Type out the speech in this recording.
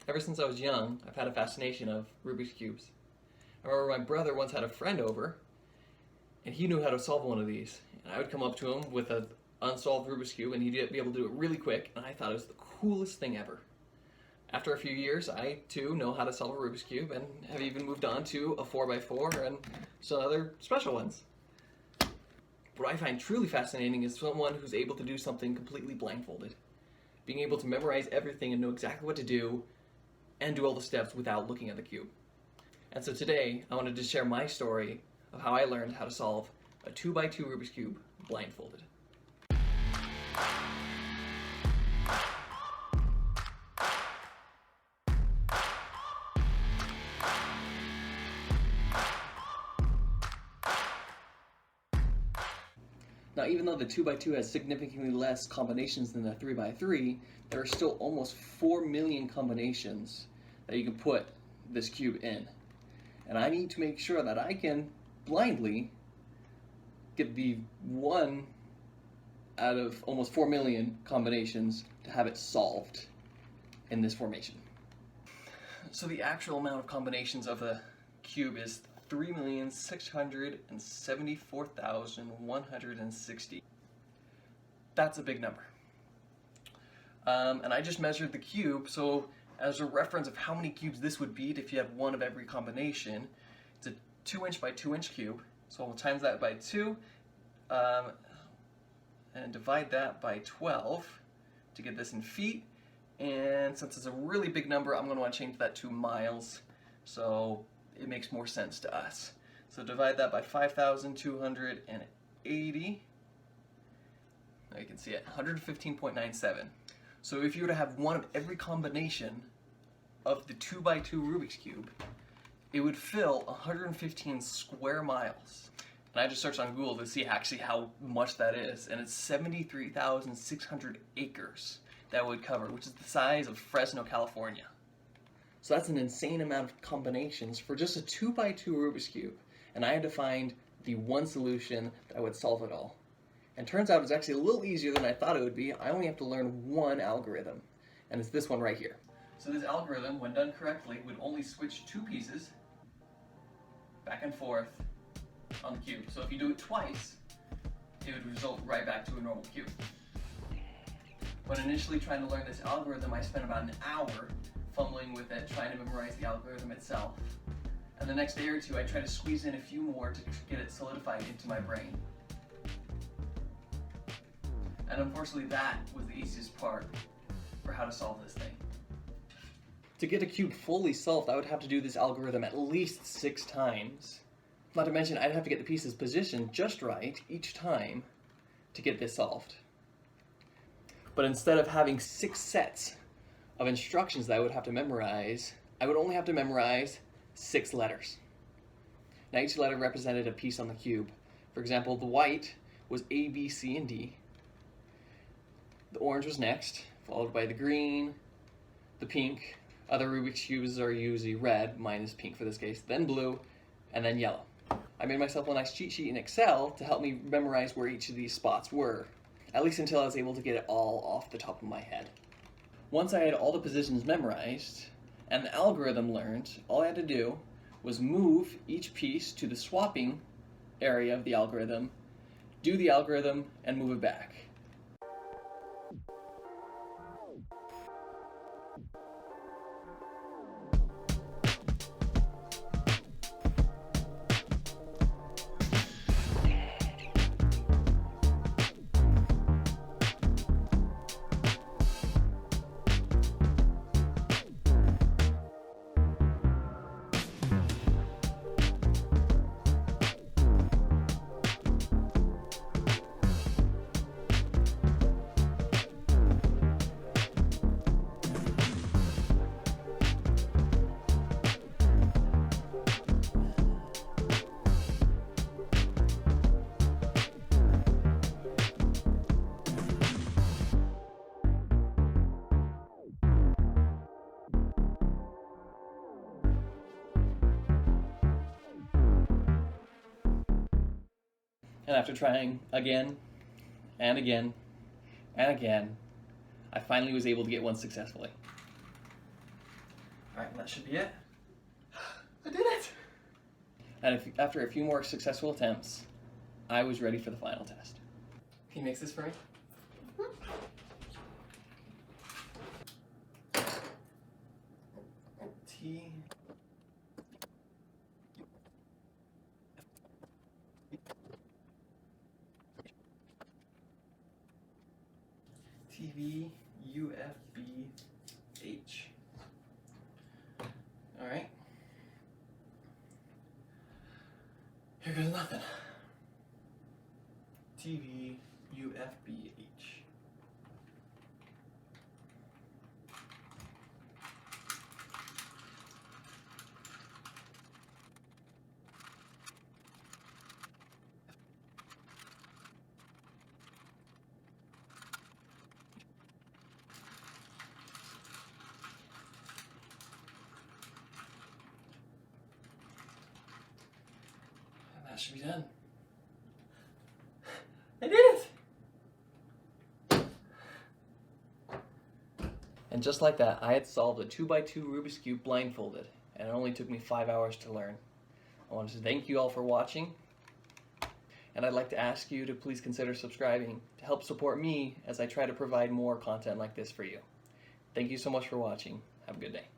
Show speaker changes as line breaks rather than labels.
Ever since I was young, I've had a fascination of Rubik's Cubes. I remember my brother once had a friend over, and he knew how to solve one of these. And I would come up to him with an unsolved Rubik's Cube, and he'd be able to do it really quick, and I thought it was the coolest thing ever. After a few years, I too know how to solve a Rubik's Cube, and have even moved on to a 4x4 and some other special ones. What I find truly fascinating is someone who's able to do something completely blindfolded. Being able to memorize everything and know exactly what to do, and do all the steps without looking at the cube. And so today, I wanted to share my story of how I learned how to solve a 2x2 Rubik's Cube blindfolded. Now, even though the 2x2 has significantly less combinations than the 3x3, there are still almost 4 million combinations that you can put this cube in. And I need to make sure that I can blindly get the one out of almost 4 million combinations to have it solved in this formation. So the actual amount of combinations of the cube is 3,674,160. That's a big number. And I just measured the cube, so as a reference of how many cubes this would beat if you had one of every combination, it's a 2" by 2" cube. So we'll times that by 2 and divide that by 12 to get this in feet. And since it's a really big number, I'm going to want to change that to miles, so it makes more sense to us. So divide that by 5,280. Now you can see it, 115.97. So if you were to have one of every combination of the 2x2 Rubik's Cube, it would fill 115 square miles. And I just searched on Google to see actually how much that is, and it's 73,600 acres that would cover, which is the size of Fresno, California. So that's an insane amount of combinations for just a 2x2 Rubik's Cube. And I had to find the one solution that would solve it all. And turns out it's actually a little easier than I thought it would be. I only have to learn one algorithm, and it's this one right here. So this algorithm, when done correctly, would only switch two pieces back and forth on the cube. So if you do it twice, it would result right back to a normal cube. When initially trying to learn this algorithm, I spent about an hour fumbling with it, trying to memorize the algorithm itself. And the next day or two, I tried to squeeze in a few more to get it solidified into my brain. And unfortunately, that was the easiest part for how to solve this thing. To get a cube fully solved, I would have to do this algorithm at least 6 times. Not to mention, I'd have to get the pieces positioned just right each time to get this solved. But instead of having 6 sets of instructions that I would have to memorize, I would only have to memorize 6 letters. Now each letter represented a piece on the cube. For example, the white was A, B, C, and D. The orange was next, followed by the green, the pink. Other Rubik's Cubes are usually red, mine is pink for this case, then blue, and then yellow. I made myself a nice cheat sheet in Excel to help me memorize where each of these spots were, at least until I was able to get it all off the top of my head. Once I had all the positions memorized and the algorithm learned, all I had to do was move each piece to the swapping area of the algorithm, do the algorithm, and move it back. And after trying again, and again, and again, I finally was able to get one successfully. Alright, and that should be it. I did it! And after a few more successful attempts, I was ready for the final test. Can you mix this for me? T. TV, UFB, H. Alright. Here goes nothing. TV, UFB, H. That should be done. I did it! And just like that, I had solved a 2x2 Rubik's Cube blindfolded, and it only took me 5 hours to learn. I wanted to thank you all for watching, and I'd like to ask you to please consider subscribing to help support me as I try to provide more content like this for you. Thank you so much for watching. Have a good day.